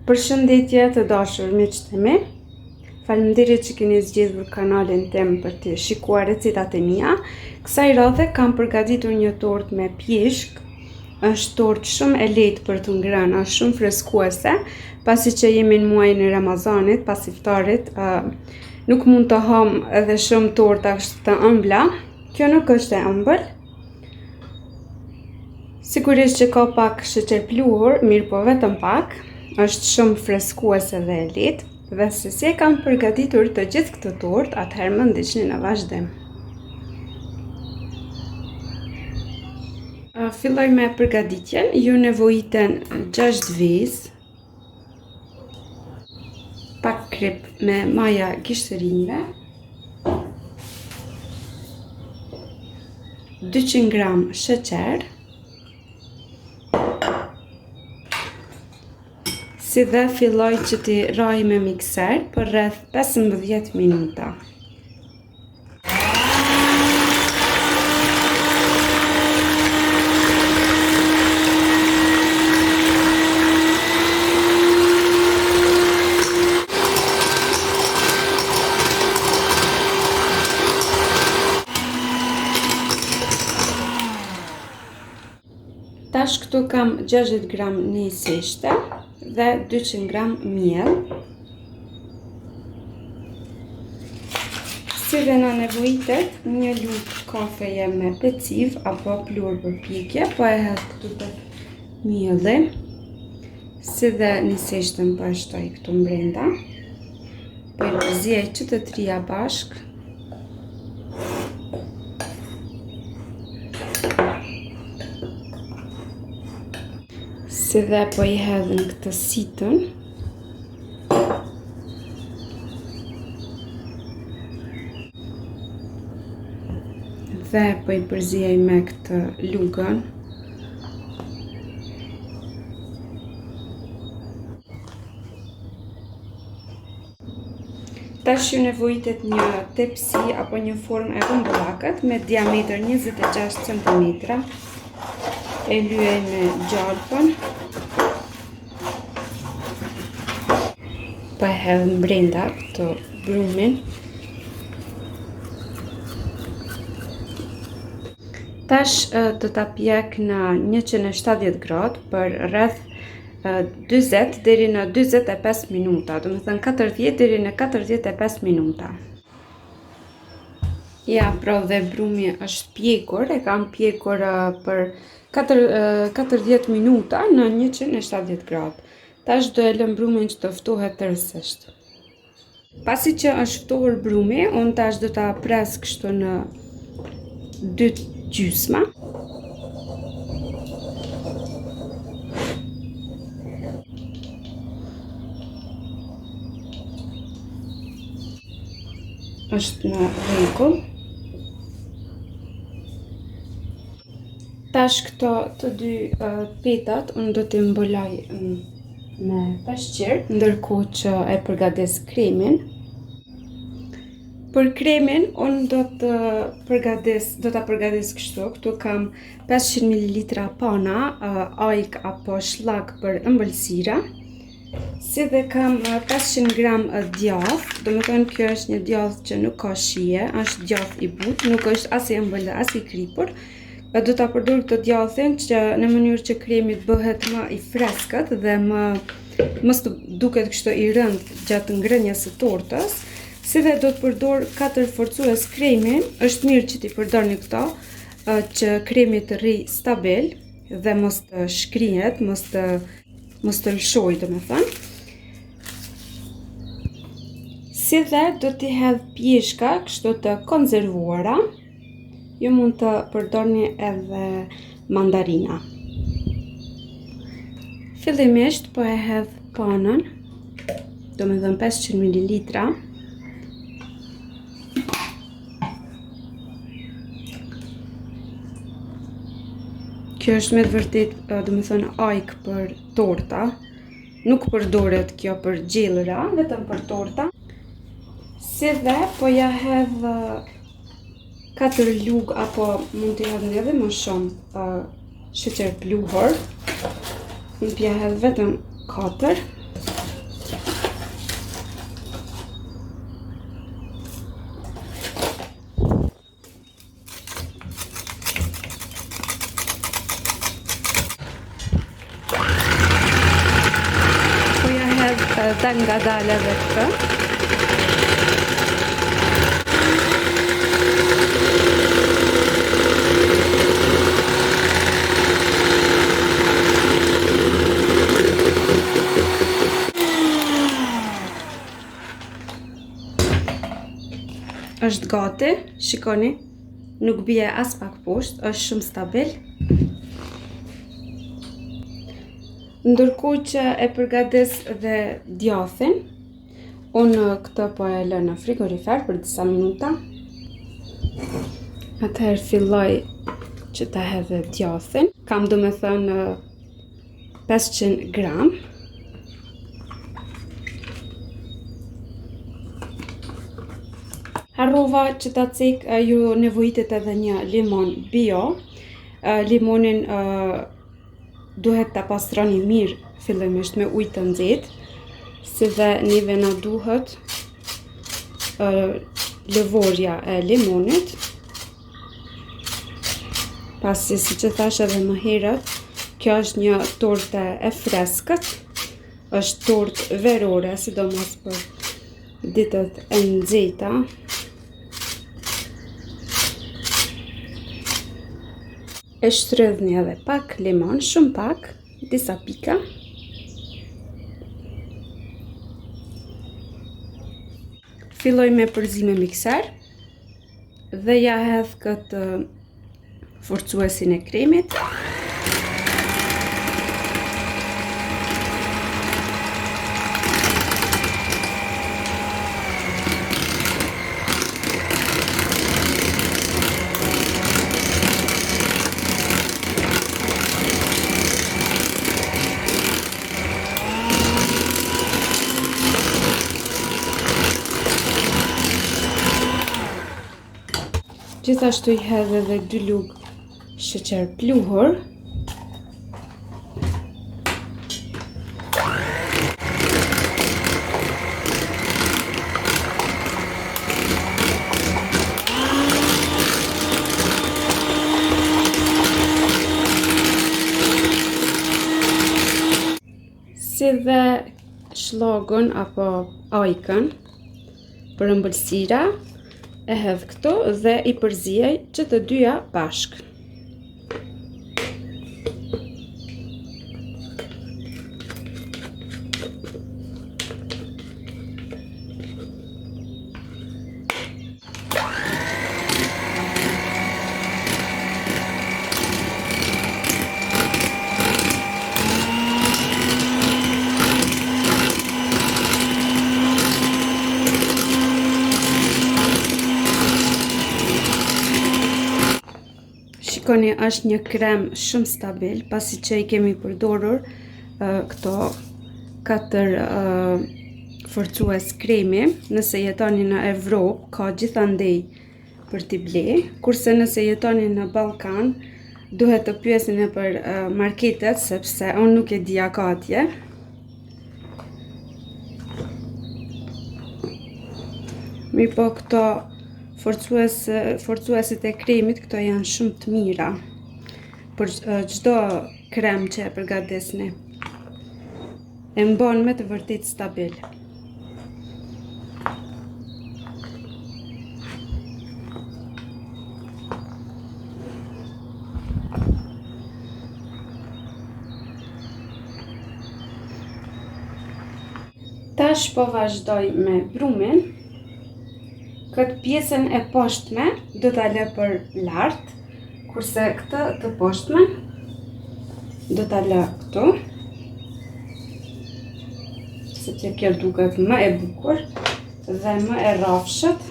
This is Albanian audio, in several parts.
Përshëndetje të dashur miqtë e mi. Faleminderit që keni zgjedhur kanalin tim për të shikuar recetat e mia. Kësaj radhe kam përgatitur një tortë me pjeshk. Është tortë shumë e lehtë për të ngrënë, është shumë freskuese, pasi që jemi në muajin e Ramazanit, pas iftarit, nuk mund të ham edhe shumë torta të ëmbla. Kjo nuk është e ëmbël. Sigurisht që ka pak sheqer pluhur, mirë po vetëm pak. Është shumë freskuese dhe e lehtë. Dhe se si e kam përgatitur të gjithë këtë tortë, atëherë më ndiqni në vazhdim. Filloj me përgatitjen. Ju nevojiten 6 vezë, pak krip me maja gishterinë, 200 gram sheqer, si dhe filloj që t'i raj me mikser për rreth 15 minuta. Tash këtu kam 60 gram niseshte dhe 200 gram miell. Si dhe na nevojitet një lugë kafeje me peciv apo pluhur për pjekje, po e hedh këtu te mielli. Si dhe niseshtën po e shtoj këtu brenda. Po e përziej që të trija bashk. Si dhe po i hedh në këtë sitën. Dhe po i përziej me këtë lugën. Tash ju nevojitet një tepsi apo një formë e rumbullakët me diametër 26 cm. E lyej me gjalpën. Po e hedh në brenda këtë brumin. Tash do ta pjek në 170 gradë për rreth 40 deri në 45 minuta, do të thënë 40 deri në 45 minuta. Ja, pra dhe brumi është pjekur, e kam pjekur për 40 minuta në 170 gradë. Tash do e lëm brumin që të ftohet tërësisht. Pasi që është ftohur brumi, unë tash do ta pres kështu në 2 gjysma. Është në rregull. Tash këto të dy petat unë do t'i mbuloj me peshqir, ndërkohë që e përgatis kremin. Për kremin unë do ta përgatis kështu. Këtu kam 500 ml pana, ajk apo shllak për ëmbëlsira. Si dhe kam 500 gram djath, do më thënë kjo është një djath që nuk ka shije, është djath i butë, nuk është as i ëmbël dhe as i kripur. Do ta përdor këtë djathin që në mënyrë që kremi të bëhet më i freskët dhe mos të duket kështu i rënd gjatë ngrënies së tortës. Si dhe do të përdor 4 forcues kremi, është mirë që t'i përdorni këto që kremi të rri stabil dhe mos të shkrihet, mos të lëshoj, domethënë. Si dhe do t'i hedh pjeshka kështu të konzervuara. Ju mund të përdorni edhe mandarina. Fillimisht po e hedh panën, domethënë 500 ml. Kjo është me të vërtet, domethënë ajk për torta. Nuk përdoret kjo për gjellëra, vetëm për torta. Si dhe po ja hedh 4 lugë apo mund t'i hedhni edhe më shumë sheqer pluhur. Unë t'ja hedh vetëm 4. ta ngadaleve këtë. Është gati, shikoni, nuk bie as pak poshtë, është shumë stabil. Ndërkohë që e përgatis dhe djathin, unë këtë po e lë në frigorifer për disa minuta. Atëherë filloj që ta hedh djathin. Kam domethënë 500 gram. Harrova që ta cek, ju nevojitet edhe një limon bio. Limonin duhet ta pastroni mirë fillimisht me ujë të nxehtë, si dhe neve na duhet lëvorja e limonit. Pasi, siç e thash edhe më herët, kjo është një torte e freskët, është tortë verore, sidomos për ditët e nxehta. E shtrydhni edhe pak limon, shumë pak, disa pika. Filloj me përzim me mikser dhe ja hedh këtë forcuesin e kremit. Gjithashtu i hedh edhe 2 lugë sheqer pluhur. Si dhe shlogën apo ajkën për ëmbëlsira. E hedh këto dhe i përziej që të dyja bashkë. Shikoni, është një krem shumë stabil, pasi që i kemi përdorur këto 4 forcues kremi. Nëse jetoni në Evropë, ka gjithandej për t'i ble, kurse nëse jetoni në Ballkan, duhet të pyesni për marketet, sepse unë nuk e dija ka atje. Mi po këto forcuesit e kremit, këto janë shumë të mira për çdo krem që e përgatisni. E mbon me të vërtet stabil. Tash po vazhdoj me brumin. Këtë pjesën e poshtme do ta lë për lart, kurse këtë të poshtme do ta lë këtu, sepse kjo duket më e bukur dhe më e rrafshët.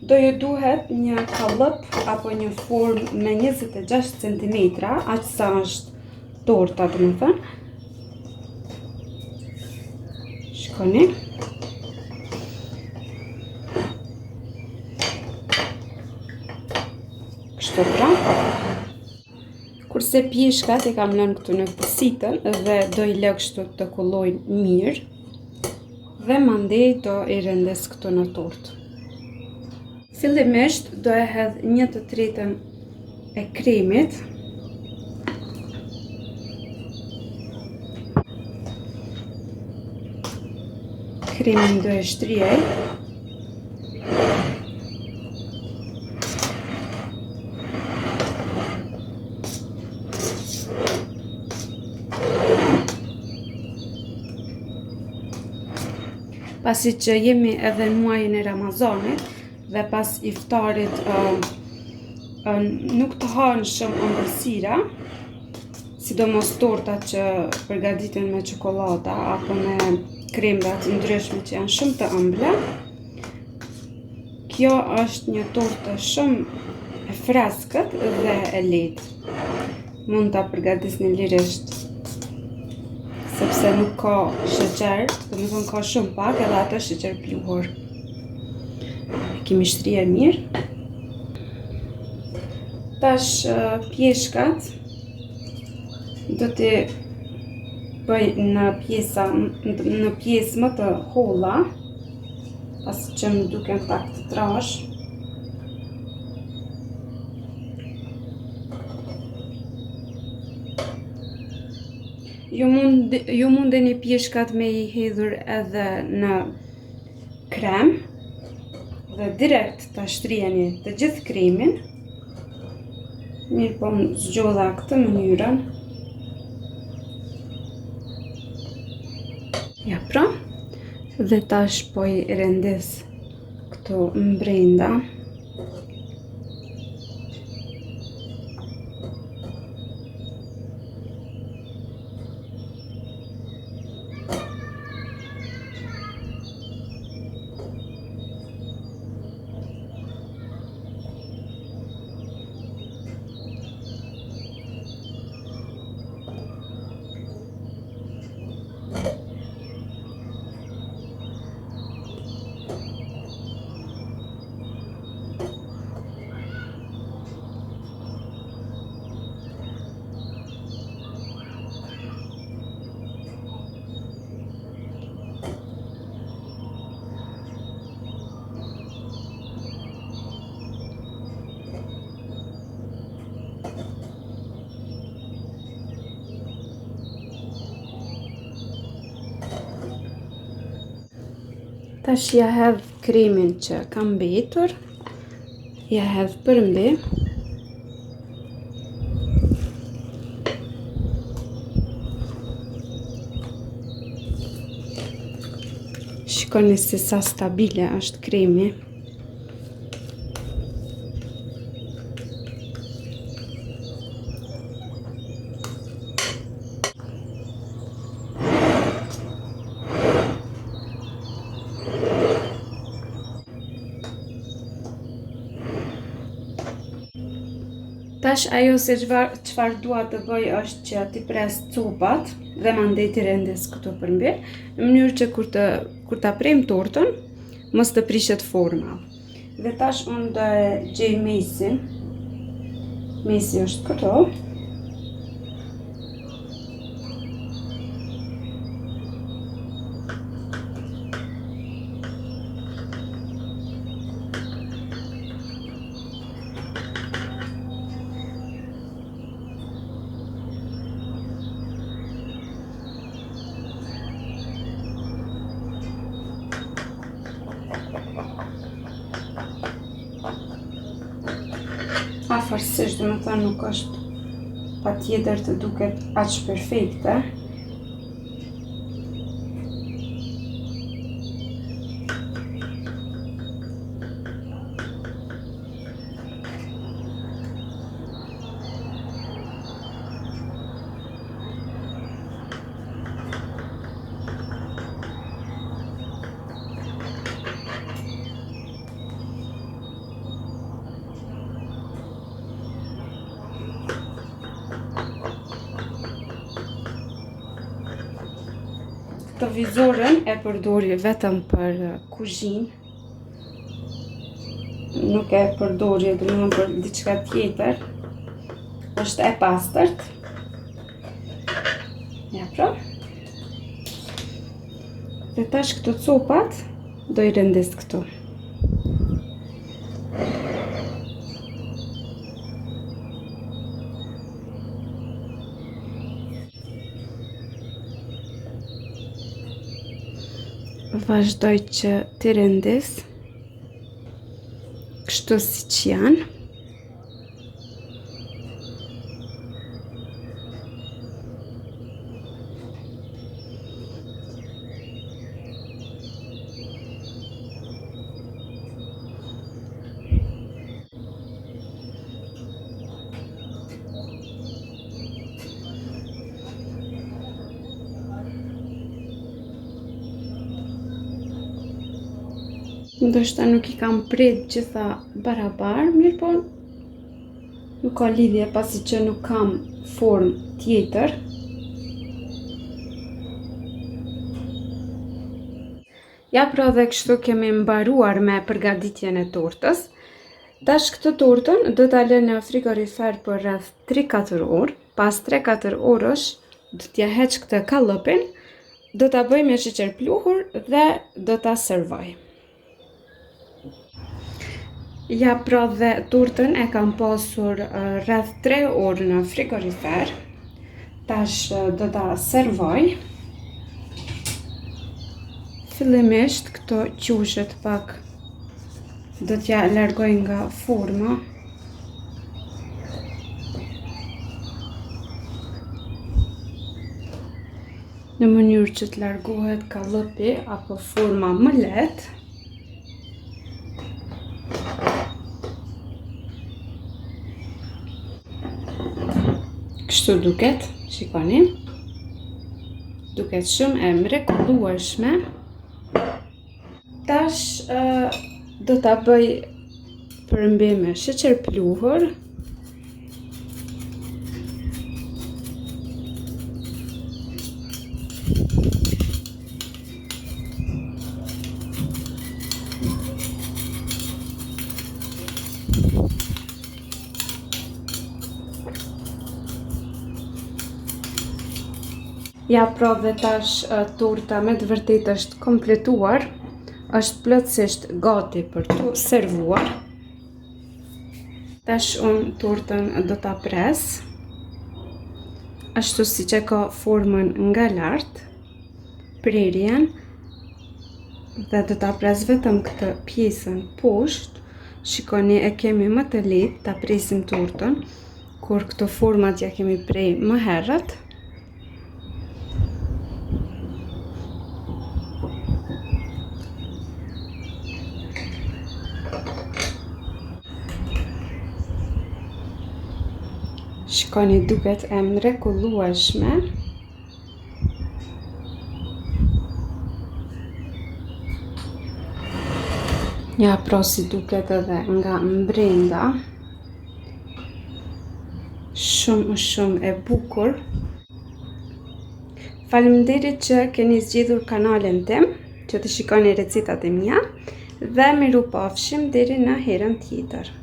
Do ju duhet një kallëp apo një formë me 26 cm, aq sa është torta, domethënë. Shikoni. Kështu pra. Kurse pjeshkat e kam lënë këtu në sitën dhe do i lë kështu të kullojnë mirë dhe mandej do i rendes këtu në tortë. Fillimisht do e hedh 1/3 e kremit. Kremin do e shtriej. Pasi që jemi edhe në muajin e Ramazanit dhe pas iftarit nuk të hanë shumë ëmbëlsira, sidomos tortat që përgatiten me çokolata apo me kremra të ndryshme që janë shumë të ëmbla. Kjo është një tortë shumë e freskët dhe e lehtë. Mund ta përgatisni lirisht, sepse nuk ka sheqer, do të thonë ka shumë pak, edhe ato sheqer pluhur. E kemi shtrier mirë. Tash pjeshkat do t'i bëj në pjesë më të holla, pasi që më duken pak të trash. Ju mundeni pjeshkat me I hedhur edhe në krem dhe direkt ta shtrieni të gjithë kremin. Mirë po më zgjodha këtë mënyrën. Ja pra, dhe tash po I rendis këtu mbrenda. Tash ja hedh kremin që kam mbetur, ja hedh përmbi. Shikoni se sa stabile është kremi. Tash ajo se çfarë dua të bëj është që t'i pres copat dhe mandej t'i rendes këtu përmbi, në mënyrë që kur ta prem tortën, mos të prishet forma. Dhe tash unë do e gjej mesin. Mesi është këtu. Afërsisht, do të thënë, nuk është patjetër të duket aq perfekte. Këtë vizorën e përdori vetëm për kuzhinë. Nuk e përdori domethënë për diçka tjetër. Është e pastërt. Ja pra. Dhe tash këto copat do I rendes këtu. vazhdoj që t'i rendis kështu si që janë. Ndoshta nuk I kam prit gjitha barabar, mirë po nuk ka lidhje pasi që nuk kam formë tjetër. Ja pra dhe kështu kemi mbaruar me përgatitjen e tortës. Tash këtë tortën do ta lë në frigorifer për rreth 3-4 orë. Pas 3-4 orësh do t'ja heq këtë kallëpin, do ta bëj me sheqer pluhur dhe do ta servoj. Ja pra dhe tortën e kam pasur rreth 3 orë në frigorifer. Tash do ta servoj. Fillimisht këto qushet pak do t'ja largoj nga forma. Në mënyrë që të largohet kallëpi apo forma më lehtë. Kështu duket, shikoni. Duket shumë e mrekullueshme. Tash do ta bëj përmbim me sheqer pluhur. Ja pra dhe tash torta me të vërtet është kompletuar, është plotësisht gati për të servuar. Tash unë tortën do ta pres, ashtu si që ka formën nga lartë, prerjen, dhe do ta pres vetëm këtë pjesën poshtë. Shikoni e kemi më të lehtë ta presim tortën, kur këto format ja kemi prej më herët. Shikoni duket e mrekullueshme. Ja pra si duket edhe nga mbrenda. Shumë e bukur. Faleminderit që keni zgjedhur kanalin tim, që të shikoni recetat e mia dhe miru pafshim deri në herën tjetër.